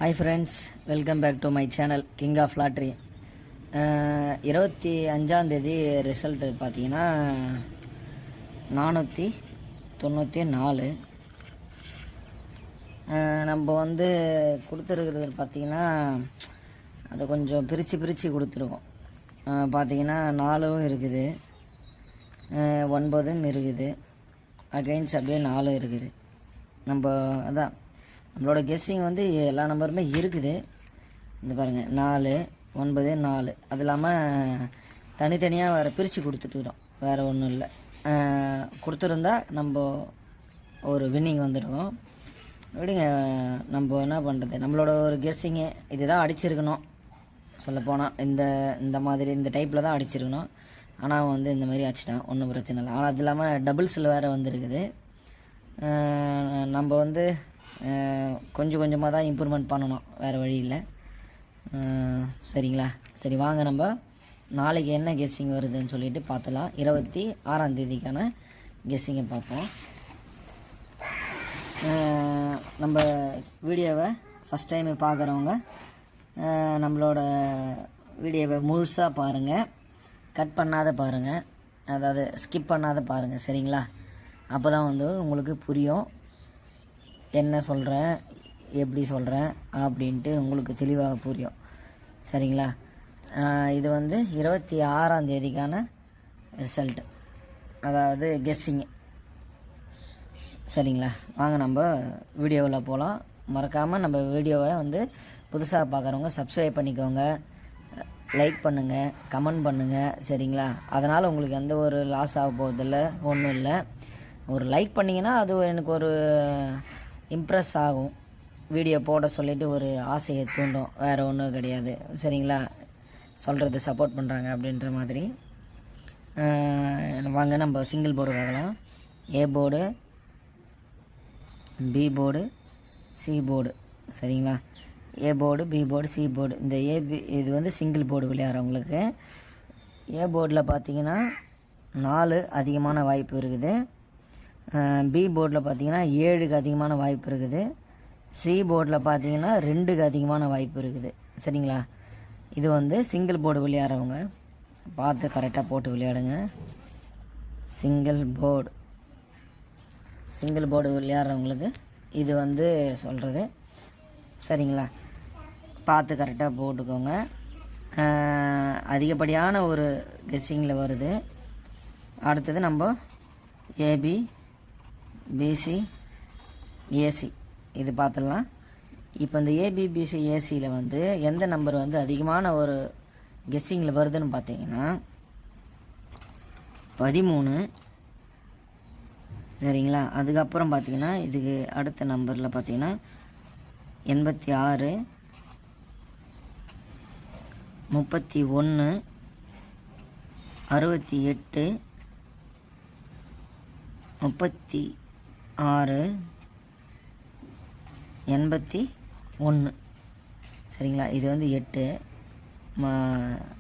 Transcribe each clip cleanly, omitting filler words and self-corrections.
Hi friends, welcome back to my channel king of lottery. 25ஆந்தேதி result பார்த்தீங்கன்னா 494. நம்ம வந்து கொடுத்துருக்கிறது பார்த்திங்கன்னா அதை கொஞ்சம் பிரித்து கொடுத்துருக்கோம். பார்த்திங்கன்னா 4ம் இருக்குது, 9ம் இருக்குது, அகைன்ஸ் அப்படியே 4 இருக்குது. அதான் நம்மளோட கெஸ்ஸிங் வந்து எல்லா நம்பருமே இருக்குது. இந்த பாருங்கள், 4, 9, 4. அது இல்லாமல் தனித்தனியாக வேறு பிரித்து கொடுத்துட்டுக்கிறோம், வேறு ஒன்றும் இல்லை. கொடுத்துருந்தா நம்ம ஒரு வின்னிங் வந்துருக்கோம். விடுங்க, நம்ம என்ன பண்ணுறது, நம்மளோட ஒரு கெஸ்ஸிங்கு இதுதான் அடிச்சிருக்கணும். சொல்லப்போனால் இந்த மாதிரி இந்த டைப்பில் தான் அடிச்சிருக்கணும். ஆனால் வந்து இந்த மாதிரி அடிச்சிட்டான், ஒன்றும் பிரச்சனை இல்லை. ஆனால் அது இல்லாமல் டபுள்ஸில் வேறு வந்துருக்குது. நம்ம வந்து கொஞ்சம் கொஞ்சமாக தான் இம்ப்ரூவ்மெண்ட் பண்ணணும், வேறு வழி இல்லை. சரிங்களா? சரி, வாங்க நம்ம நாளைக்கு என்ன கெஸ்ஸிங் வருதுன்னு சொல்லிட்டு பார்த்துலாம். 26ஆந்தேதிக்கான கெஸ்ஸிங்கை பார்ப்போம். நம்ம வீடியோவை ஃபஸ்ட் டைம் பார்க்குறவங்க நம்மளோட வீடியோவை முழுசாக பாருங்கள், கட் பண்ணாத பாருங்கள், அதாவது ஸ்கிப் பண்ணாத பாருங்கள். சரிங்களா? அப்போ தான் வந்து உங்களுக்கு புரியும், என்ன சொல்கிறேன், எப்படி சொல்கிறேன் அப்படின்ட்டு உங்களுக்கு தெளிவாக புரியும். சரிங்களா? இது வந்து 26ஆந்தேதிக்கான ரிசல்ட்டு, அதாவது கெஸ்ஸிங்கு. சரிங்களா? வாங்க நம்ம வீடியோவில் போகலாம். மறக்காமல் நம்ம வீடியோவை வந்து புதுசாக பார்க்குறவங்க சப்ஸ்கிரைப் பண்ணிக்கோங்க, லைக் பண்ணுங்கள், கமெண்ட் பண்ணுங்கள். சரிங்களா? அதனால் உங்களுக்கு எந்த ஒரு லாஸ் ஆக போகிறதில்ல, ஒன்றும் இல்லை. ஒரு லைக் பண்ணிங்கன்னா அது எனக்கு ஒரு இம்ப்ரெஸ் ஆகும், வீடியோ போட சொல்லிவிட்டு ஒரு ஆசையை தூண்டும், வேறு ஒன்றும் கிடையாது. சரிங்களா? சொல்கிறது சப்போர்ட் பண்ணுறாங்க அப்படின்ற மாதிரி. வாங்க நம்ம சிங்கிள் போர்டு பார்க்கலாம். A board, B board, C board. சரிங்களா? A board, B board, C board. இந்த இது வந்து சிங்கிள் போர்டு விளையாடுறவங்களுக்கு. ஏ போர்டில் பார்த்தீங்கன்னா 4 அதிகமான வாய்ப்பு இருக்குது. பி போர்டில் பார்த்தீங்கன்னா 7க்கு அதிகமான வாய்ப்பு இருக்குது. சி போர்டில் பார்த்தீங்கன்னா 2க்கு அதிகமான வாய்ப்பு இருக்குது. சரிங்களா? இது வந்து சிங்கிள் போர்டு விளையாடுறவங்க பார்த்து கரெக்டாக போட்டு விளையாடுங்க. சிங்கிள் போர்டு விளையாடுறவங்களுக்கு இது வந்து சொல்கிறது. சரிங்களா? பார்த்து கரெக்டாக போட்டுக்கோங்க. அதிகப்படியான ஒரு கெஸ்ஸிங்கில் வருது. அடுத்தது நம்ம ஏபி, பிசி, ஏசி இது பார்த்துடலாம். இப்போ இந்த ஏபி, பிசி, ஏசியில் வந்து எந்த நம்பர் வந்து அதிகமான ஒரு கெஸ்ஸிங்கில் வருதுன்னு பார்த்தீங்கன்னா 13. சரிங்களா? அதுக்கப்புறம் பார்த்தீங்கன்னா இதுக்கு அடுத்த நம்பரில் பார்த்தீங்கன்னா 86, 31, 68, 36, 81. சரிங்களா? இது வந்து 8.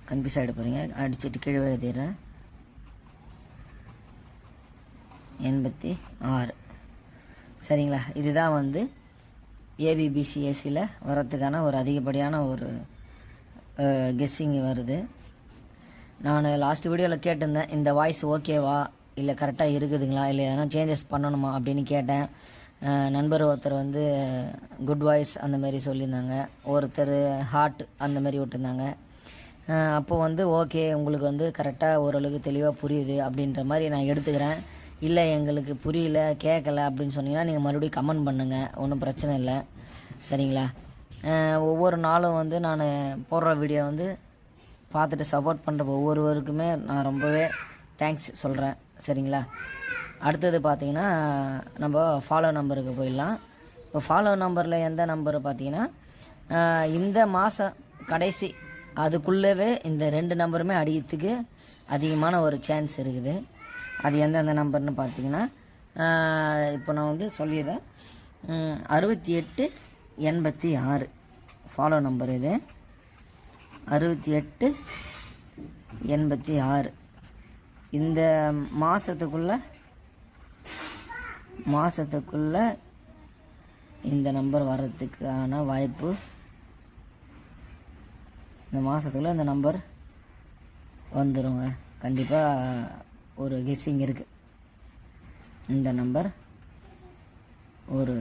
கன்ஃபியூஸ் ஆகிட போகிறீங்க, அடிச்சுட்டு கீழே எழுதிடுறேன். 86. சரிங்களா? இதுதான் வந்து ஏபிபிசி ஏசியில் வரத்துக்கான ஒரு அதிகப்படியான ஒரு கெஸ்ஸிங் வருது. நான் லாஸ்ட் வீடியோவில் கேட்டிருந்தேன், இந்த வாய்ஸ் ஓகேவா, இல்லை கரெக்டாக இருக்குதுங்களா, இல்லை எதனா சேஞ்சஸ் பண்ணணுமா அப்படின்னு கேட்டேன். நண்பர் ஒருத்தர் வந்து குட் வாய்ஸ் அந்த மாதிரி சொல்லியிருந்தாங்க, ஒருத்தர் ஹார்ட் அந்த மாதிரி விட்டுருந்தாங்க. அப்போது வந்து ஓகே, உங்களுக்கு வந்து கரெக்டாக ஓரளவுக்கு தெளிவாக புரியுது அப்படின்ற மாதிரி நான் எடுத்துக்கிறேன். இல்லை எங்களுக்கு புரியல, கேட்கல அப்படின்னு சொன்னீங்கன்னா நீங்கள் மறுபடியும் கமெண்ட் பண்ணுங்கள், ஒன்றும் பிரச்சனை இல்லை. சரிங்களா? ஒவ்வொரு நாளும் வந்து நான் போடுற வீடியோ வந்து பார்த்துட்டு சப்போர்ட் பண்ணுற ஒவ்வொருவருக்குமே நான் ரொம்பவே தேங்க்ஸ் சொல்கிறேன். சரிங்களா? அடுத்தது பார்த்திங்கன்னா நம்ம ஃபாலோ நம்பருக்கு போயிடலாம். இப்போ ஃபாலோ நம்பரில் எந்த நம்பர் பார்த்திங்கன்னா இந்த மாதம் கடைசி அதுக்குள்ளவே இந்த 2 நம்பருமே அடிக்கிறதுக்கு அதிகமான ஒரு சான்ஸ் இருக்குது. அது எந்தெந்த நம்பர்னு பார்த்திங்கன்னா இப்போ நான் வந்து சொல்லிடுறேன். 68, 86 ஃபாலோ நம்பர் இது. 68, 86 இந்த மாதத்துக்குள்ளே இந்த நம்பர் வர்றதுக்கான வாய்ப்பு இந்த மாதத்துக்குள்ளே இந்த நம்பர் வந்துடுங்க. கண்டிப்பாக ஒரு கெஸ்ஸிங் இருக்குது. இந்த நம்பர் ஒரு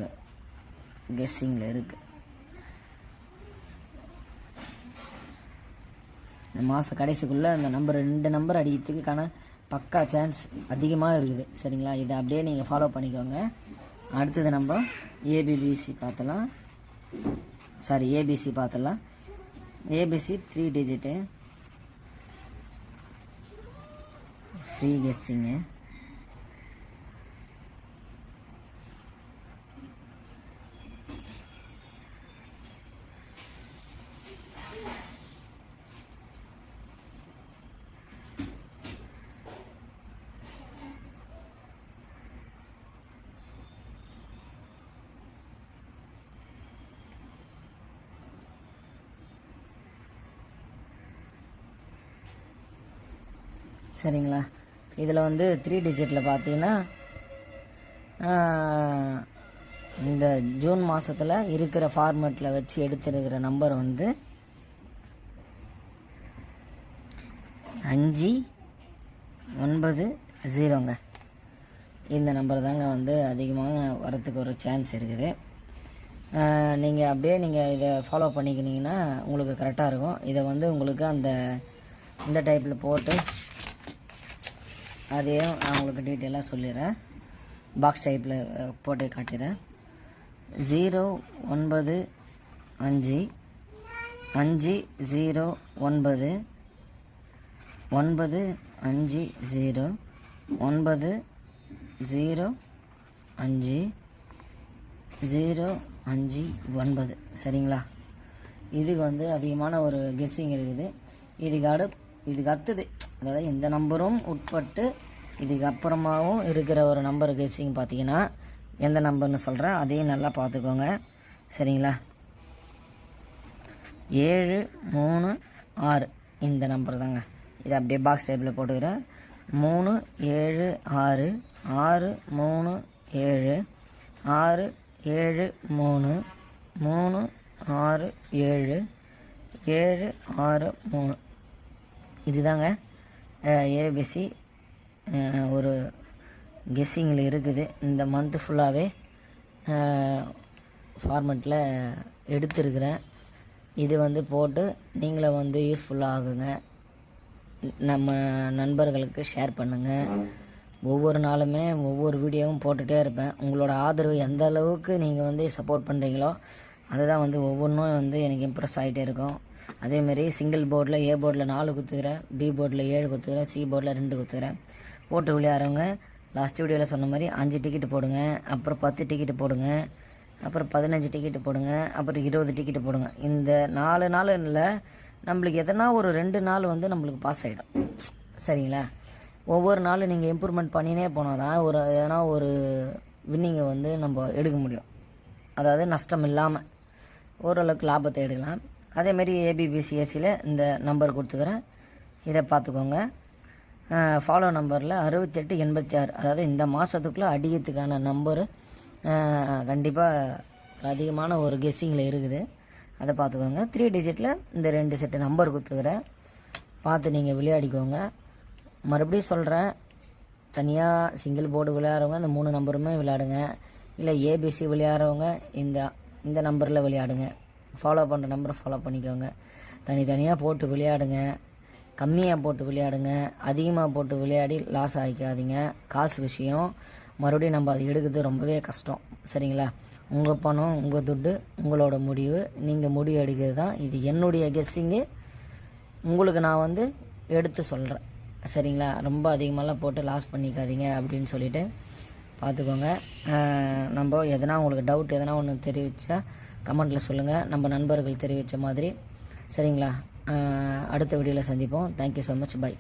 கெஸ்ஸிங்கில் இருக்குது. இந்த மாத கடைசிக்குள்ளே இந்த நம்பர் 2 நம்பர் அடிக்கிறதுக்கான பக்கா சான்ஸ் அதிகமாக இருக்குது. சரிங்களா, இதை அப்படியே நீங்கள் ஃபாலோ பண்ணிக்கோங்க. அடுத்தது நம்ம ஏபிசி பார்த்துலாம். ஏபிசி பார்த்துலாம். ABC 3 digit free guessing. சரிங்களா, இதில் வந்து 3 டிஜிட்டில் பார்த்தீங்கன்னா இந்த ஜூன் மாதத்தில் இருக்கிற ஃபார்மேட்டில் வச்சு எடுத்துருக்கிற நம்பர் வந்து 590ங்க. இந்த நம்பர் தாங்க வந்து அதிகமாக வரத்துக்கு ஒரு சான்ஸ் இருக்குது. நீங்கள் அப்படியே இதை ஃபாலோ பண்ணிக்கினீங்கன்னா உங்களுக்கு கரெக்டாக இருக்கும். இதை வந்து உங்களுக்கு இந்த டைப்பில் போட்டு அதையும் நான் உங்களுக்கு டீட்டெயிலாக சொல்லிடுறேன். பாக்ஸ் டைப்பில் போட்டு காட்டிடுறேன். 095 509 950 905 சரிங்களா. இதுக்கு வந்து அதிகமான ஒரு கெஸ்ஸிங் இருக்குது. இதுக்கு அடுத்தது, அதாவது இந்த நம்பரும் உட்பட்டு இதுக்கு அப்புறமாவும் இருக்கிற ஒரு நம்பர் கெஸ்ஸிங் பார்த்தீங்கன்னா எந்த நம்பர்னு சொல்கிறேன், அதையும் நல்லா பார்த்துக்கோங்க. சரிங்களா, 736 இந்த நம்பர் தாங்க. இதை அப்படியே பாக்ஸ் டைப்பில் போட்டுக்கிறேன். 376 637 673 367 763 இதுதாங்க ஏபிசி ஒரு கெஸ்ஸிங்கில் இருக்குது. இந்த மந்த்து ஃபுல்லாகவே ஃபார்மெட்டில் எடுத்துருக்கிறேன். இது வந்து போட்டு நீங்களே வந்து யூஸ்ஃபுல்லாக ஆகுங்க. நம்ம நண்பர்களுக்கு ஷேர் பண்ணுங்கள். ஒவ்வொரு நாளுமே ஒவ்வொரு வீடியோவும் போட்டுகிட்டே இருப்பேன். உங்களோட ஆதரவு எந்த அளவுக்கு நீங்கள் வந்து சப்போர்ட் பண்ணுறீங்களோ அதுதான் வந்து ஒவ்வொன்றும் வந்து எனக்கு இம்ப்ரெஸ் ஆகிட்டே இருக்கும். அதேமாரி சிங்கிள் போர்டில் ஏ போர்டில் 4 குத்துக்கிறேன், பி போர்டில் 7 குத்துக்கிறேன், சி போர்டில் 2 குத்துக்கிறேன். போட்டு விளையாடுறவங்க லாஸ்ட் வீடியோவில் சொன்ன மாதிரி 5 டிக்கெட்டு போடுங்க, அப்புறம் 10 டிக்கெட்டு போடுங்க, அப்புறம் 15 டிக்கெட்டு போடுங்க, அப்புறம் 20 டிக்கெட்டு போடுங்க. இந்த 4 நாள் இல்லை, நம்மளுக்கு எதனா ஒரு 2 நாள் வந்து நம்மளுக்கு பாஸ் ஆகிடும். சரிங்களா, ஒவ்வொரு நாளும் நீங்கள் இம்ப்ரூவ்மெண்ட் பண்ணினே போனால் தான் எதனா ஒரு வின்னிங்கை வந்து நம்ம எடுக்க முடியும். அதாவது நஷ்டம் இல்லாமல் ஓரளவுக்கு லாபத்தை எடுக்கலாம். அதேமாரி ஏபிபிசிஎஸ்சியில் இந்த நம்பர் கொடுத்துக்கிறேன், இதை பார்த்துக்கோங்க. ஃபாலோ நம்பரில் 6886, அதாவது இந்த மாதத்துக்குள்ளே அடிக்கிறதுக்கான நம்பரு கண்டிப்பாக அதிகமான ஒரு கெஸ்ஸிங்கில் இருக்குது. அதை பார்த்துக்கோங்க. 3 டிஜிட்டில் இந்த 2 செட்டு நம்பர் கொடுத்துக்கிறேன், பார்த்து நீங்கள் விளையாடிக்கோங்க. மறுபடியும் சொல்கிறேன், தனியாக சிங்கிள் போர்டு விளையாடுறவங்க இந்த 3 நம்பருமே விளையாடுங்க. இல்லை ஏபிசி விளையாடுறவங்க இந்த நம்பரில் விளையாடுங்க. ஃபாலோ பண்ணுற நம்பரை ஃபாலோ பண்ணிக்கோங்க. தனித்தனியாக போட்டு விளையாடுங்க. கம்மியாக போட்டு விளையாடுங்க. அதிகமாக போட்டு விளையாடி லாஸ் ஆகிக்காதீங்க. காசு விஷயம், மறுபடியும் நம்ம அதை எடுக்கிறது ரொம்பவே கஷ்டம். சரிங்களா, உங்கள் பணம், உங்கள் துட்டு, உங்களோட முடிவு. நீங்கள் முடிவு எடுக்கிறது தான். இது என்னுடைய கெஸ்ஸிங்கு, உங்களுக்கு நான் வந்து எடுத்து சொல்கிறேன். சரிங்களா, ரொம்ப அதிகமாகலாம் போட்டு லாஸ் பண்ணிக்காதீங்க அப்படின்னு சொல்லிவிட்டு பார்த்துக்கோங்க. நம்ம எதனா உங்களுக்கு டவுட் எதனா ஒன்று தெரிவித்தா கமெண்ட்டில் சொல்லுங்கள், நம்ம நண்பர்கள் தெரிவித்த மாதிரி. சரிங்களா, அடுத்த வீடியோவில் சந்திப்போம். Thank you so much. பை.